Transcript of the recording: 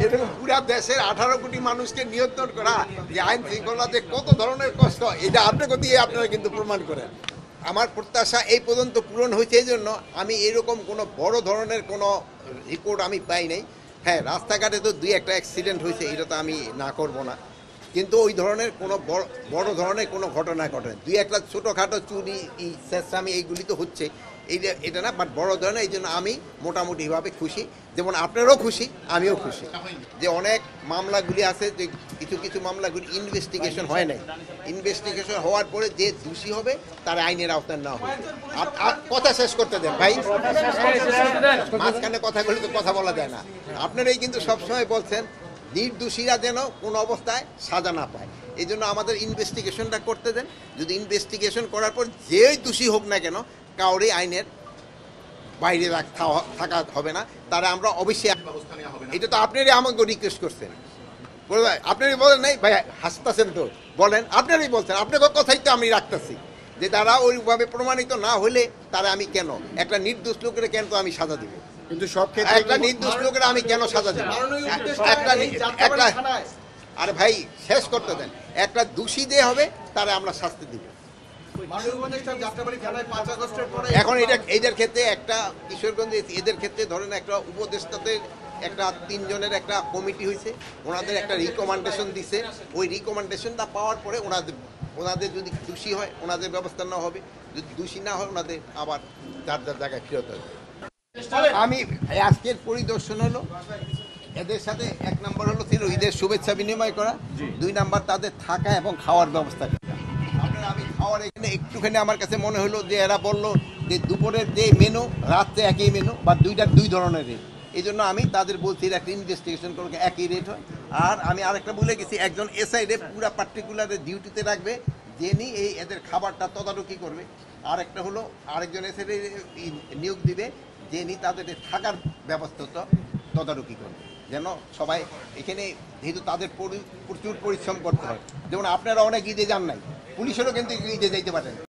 এরকম পুরা দেশের 18 কোটি মানুষকে নিয়ন্ত্রণ করা যে আইন শৃঙ্খলাতে কত ধরনের কষ্ট, এটা আপনাকে দিয়ে আপনারা কিন্তু প্রমাণ করেন। আমার প্রত্যাশা এই পর্যন্ত পূরণ হয়েছে, এই জন্য আমি এরকম কোনো বড় ধরনের কোনো রিপোর্ট আমি পাই নাই। হ্যাঁ, রাস্তাঘাটে তো দুই একটা অ্যাক্সিডেন্ট হয়েছে, এটা তো আমি না করব না, কিন্তু ওই ধরনের কোনো বড় ধরনের কোনো ঘটনা ঘটে, দুই একটা ছোটোখাটো চুরি চেষ্টামি এইগুলি তো হচ্ছে, এটা না, বাট বড় ধরনের। এই জন্য আমি মোটামুটিভাবে খুশি, যেমন আপনারাও খুশি, আমিও খুশি যে অনেক মামলাগুলি আছে, যে কিছু কিছু মামলাগুলি ইনভেস্টিগেশন হয় নাই, ইনভেস্টিগেশন হওয়ার পরে যে দোষী হবে তার আইনের আওতায় না হবে। কথা শেষ করতে দেন ভাই, মাঝখানে কথাগুলি তো কথা বলা যায় না। আপনারাই কিন্তু সবসময় বলছেন নির্দোষীরা যেন কোনো অবস্থায় সাজা না পায়, এই জন্য আমাদের ইনভেস্টিগেশনটা করতে দেন। যদি ইনভেস্টিগেশন করার পর যেই দোষী হোক না কেন, কাউরে আইনের বাইরে থাকা হবে না, তারা আমরা অবশ্যই, এটা তো আপনারই আমাকে রিকোয়েস্ট করছেন, আপনারই বলেন নাই ভাই, হাসতেছেন তো, বলেন, আপনারই বলছেন, আপনার কথাই তো আমি রাখতেছি যে তারা ওইভাবে প্রমাণিত না হলে তারা আমি কেন একটা নির্দোষ লোকের কেন তো আমি সাজা দিব, কিন্তু সব ক্ষেত্রে একটা নির্দোষ লোকের আমি কেন সাজা দিব? একটা আরে ভাই শেষ করতে দেন, একটা দোষী দিয়ে হবে তারা আমরা শাস্তি দিব। এখন এদের ক্ষেত্রে একটা কিশোরগঞ্জে এদের ক্ষেত্রে ধরেন একটা উপদেষ্টাদের একটা 3 জনের একটা কমিটি হয়েছে, ওনাদের একটা রিকমেন্ডেশন দিছে, ওই রিকমেন্ডেশনটা পাওয়ার পরে ওনাদের যদি দোষী হয় ওনাদের ব্যবস্থা নেওয়া হবে, যদি দোষী না হয় ওনাদের আবার যার যার জায়গায় ফেরত হবে। আমি আজকের পরিদর্শন হলো এদের সাথে, 1 নম্বর হলো ছিল ঈদের শুভেচ্ছা বিনিময় করা, 2 নম্বর তাদের থাকা এবং খাওয়ার ব্যবস্থা করা। আমি খাওয়ার এখানে একটুখানি আমার কাছে মনে হলো যে এরা বললো যে দুপুরের যে মেনু রাত্রে একই মেনু, বা 2 ধরনের রেট, এই জন্য আমি তাদের বলছি একটা ইনভেস্টিগেশন করলে একই রেট হয়। আর আমি আরেকটা বলে গেছি, একজন এসআইডে পুরো পার্টিকুলার ডিউটিতে রাখবে, যিনি এদের খাবারটা তদারকি করবে। আর একটা হলো আরেকজন এসআইডে নিয়োগ দিবে, যিনি তাদের থাকার ব্যবস্থা তদারকি করবে, যেন সবাই এখানে, যেহেতু তাদের প্রচুর পরিশ্রম করতে হয়, যেমন আপনারা অনেক ঈদে যান নাই, পুলিশেরও কিন্তু ঈদে যাইতে পারেন।